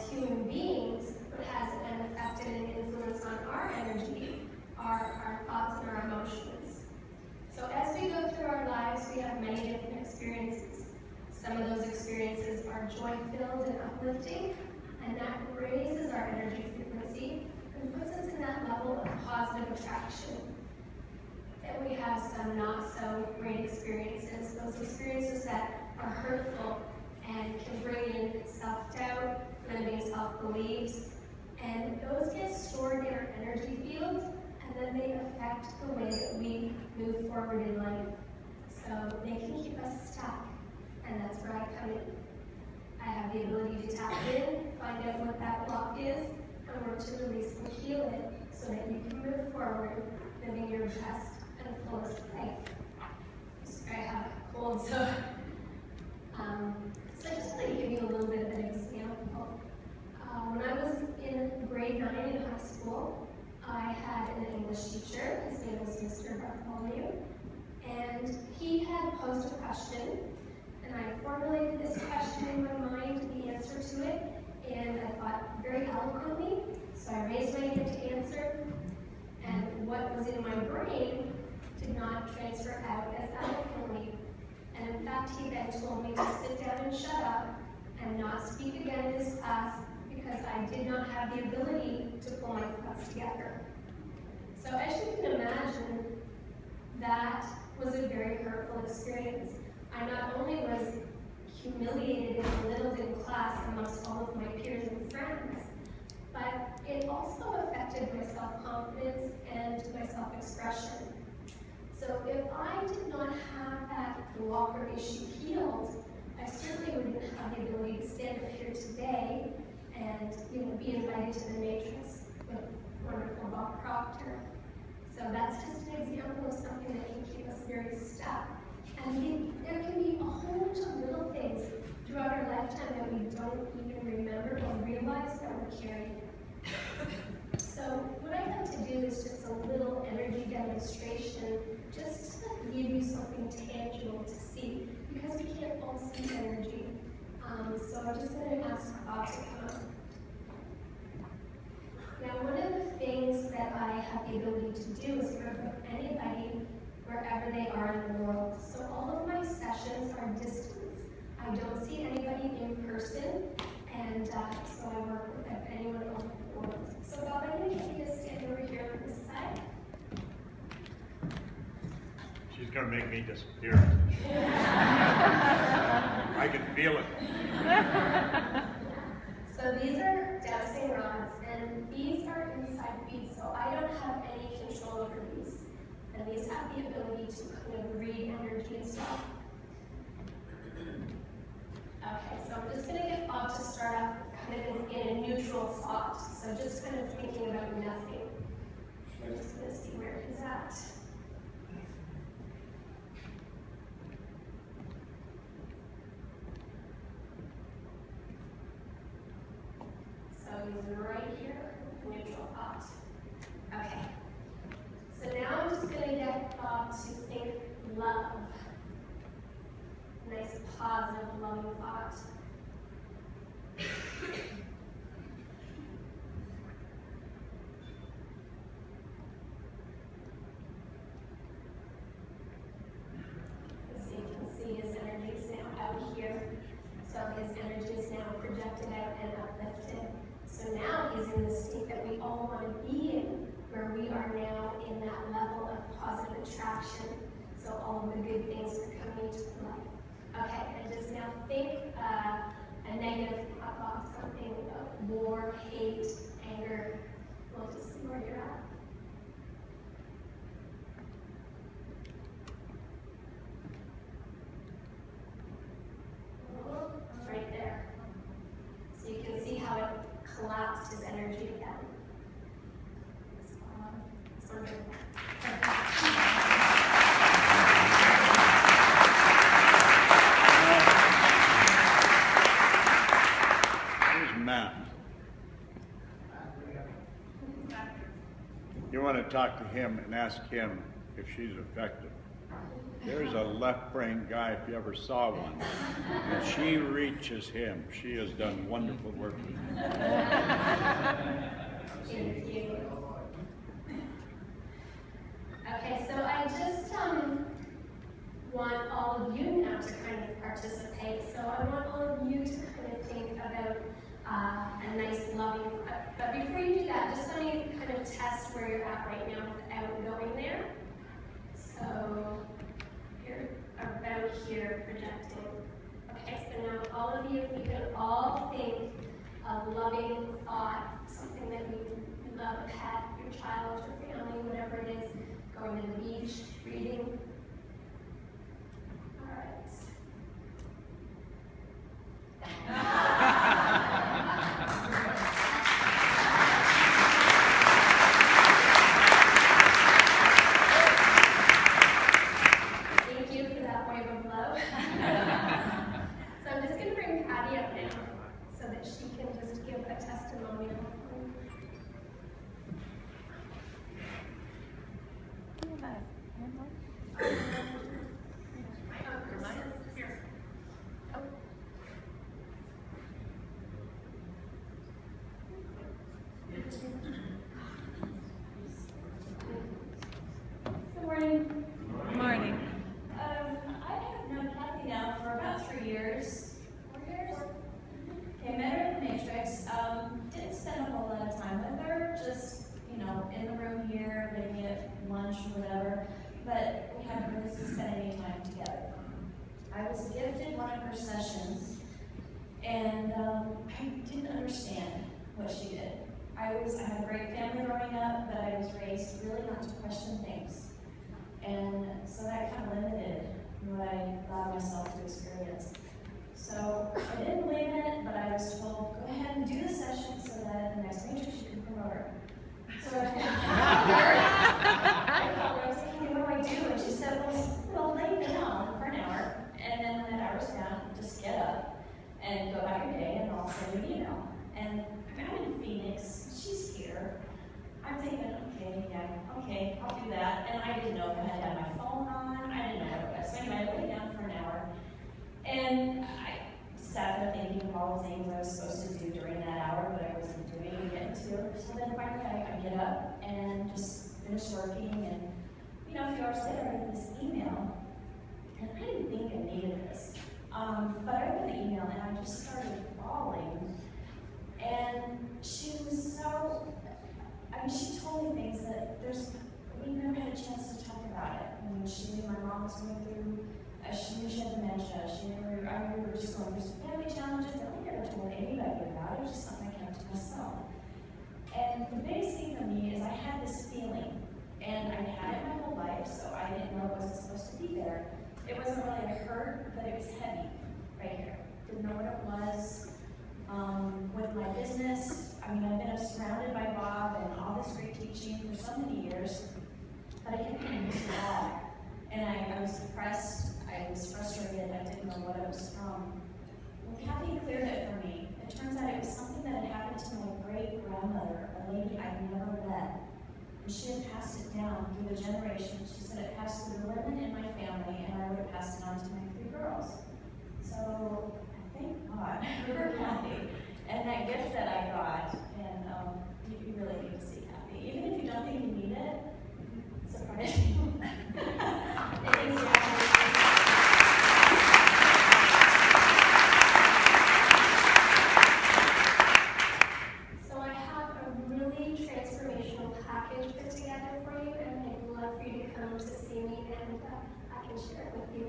as human beings, what has an effect and an influence on our energy are our thoughts and our emotions. So as we go through our lives, we have many different experiences. Some of those experiences are joy-filled and uplifting, and that raises our energy frequency and puts us in that level of positive attraction. Then we have some not so great experiences, those experiences that are hurtful and can bring in self-doubt, limiting self-beliefs, and those get stored in our energy field, and then they affect the way that we move forward in life. So they can keep us stuck, and that's where I come in. I have the ability to tap in, find out what that block is, and work to release and heal it so that you can move forward, living your best and fullest life. Sorry, I have a cold, so I just want to give you a little bit of an example. When I was in grade 9 in high school, I had an English teacher. His name was Mr. Bartholomew, and he had posed a question, and I formulated this question in my mind, the answer to it, and I thought very eloquently, so I raised my hand to answer, and what was in my brain did not transfer out as eloquently. And in fact, he then told me to sit down and shut up and not speak again in his class because I did not have the ability to pull my thoughts together. So as you can imagine, that was a very hurtful experience. I not only was humiliated and belittled in class amongst all of my peers and friends, but it also affected my self-confidence and my self-expression. So if I did not have that block or issue healed, I certainly wouldn't have the ability to stand up here today and be invited to the Matrixx with wonderful Bob Proctor. So that's just an example of something that can keep us very stuck. And there can be a whole bunch of little things throughout our lifetime that we don't even remember or realize that we're carrying. So what I like to do is just a little energy demonstration, just to give you something tangible to see, because we can't all see energy. So I'm just going to ask Bob to come up. Now, one of the things that I have the ability to do is work with anybody wherever they are in the world. So all of my sessions are distance. I don't see anybody in person, and so I work with anyone all over the world. So Bob, I'm going to get you to stand over here on this side. She's going to make me disappear. I can feel it. So these are dowsing rods, and these are inside beads, so I don't have any control over these. And these have the ability to kind of read energy and stuff. Okay, so I'm just going to get Bob to start off kind of in a neutral thought. So just kind of thinking about nothing. We're just going to see where he's at. So he's right here, neutral thought. Okay. So now I'm just going to get Bob to think love. Nice, positive, loving thought. So you can see his energy is now out here. So his energy is now projected out and uplifted. So now he's in the state that we all want to be in, where we are now in that level of positive attraction. So all of the good things are coming into life. Okay, and just now think a negative thought, something of war, hate, anger. We'll just see where you're at. Right there. So you can see how it collapsed his energy again. It's wonderful. Here's Matt. You want to talk to him and ask him if she's effective. There's a left-brain guy, if you ever saw one. And she reaches him. She has done wonderful work with him. Thank you. Okay, so I just want all of you now to kind of participate. So I want all of you to kind of think about a nice, loving, but before you do that, just let me kind of test where you're at right now without going there. So you're about here projecting. Okay, so now all of you, if you can all think a loving thought, something that you love, a pet, your child, your family, whatever it is, going to the beach, reading. All right. Thank you for that wave of love. So I'm just going to bring Patty up now so that she can just give a testimonial. Good morning. Good morning. I have known Kathy now for about 3 years. 4 years? Okay, met her at the Matrixx. Didn't spend a whole lot of time with her, just, you know, in the room here, maybe at lunch or whatever. But we haven't really spent any time together. I was gifted one of her sessions, and I didn't understand what she did. I had a great family growing up, but I was raised really not to question things. And so that kind of limited what I allowed myself to experience. So I didn't believe in it, but I was told, go ahead and do the session so that at the next Matrixx you can promote her. So I called her, I was like, hey, what do I do? And she said, well, lay down for an hour, and then when that hour's done, just get up and go about your day, and I'll send you an email. And I'm in Phoenix, she's here. I'm thinking, okay, I'll do that. And I didn't know if I had to have my phone on. I didn't know what it was. So anyway, I lay down for an hour. And I sat there thinking of all the things I was supposed to do during that hour, but I wasn't doing and getting to. So then finally I get up and just finish working. And, you know, a few hours later, I get this email. And I didn't think I needed this. But I read the email and I just started bawling. And she was so, she told me things that we never had a chance to talk about it. I mean, she knew my mom was going through, she knew she had dementia. I knew we were just going through some family challenges that we never told anybody about. It was just something I kept to myself. And the biggest thing for me is I had this feeling, and I'd had it my whole life, so I didn't know it wasn't supposed to be there. It wasn't really a hurt, but it was heavy right here. Didn't know what it was. With my business, I mean, I've been surrounded by Bob and all this great teaching for so many years, but I kept getting this wall. And I was depressed, I was frustrated, I didn't know what it was from. When Kathy cleared it for me, it turns out it was something that had happened to my great-grandmother, a lady I'd never met. And she had passed it down through the generations. She said it passed through the women in my family, and I would have passed it on to my 3 girls. So, thank God for Kathy and that gift that I got. And you really need to see Kathy. Even if you don't think you need it, surprise you. Thanks, Kathy. So I have a really transformational package put together for you, and I'd love for you to come to see me, and I can share it with you.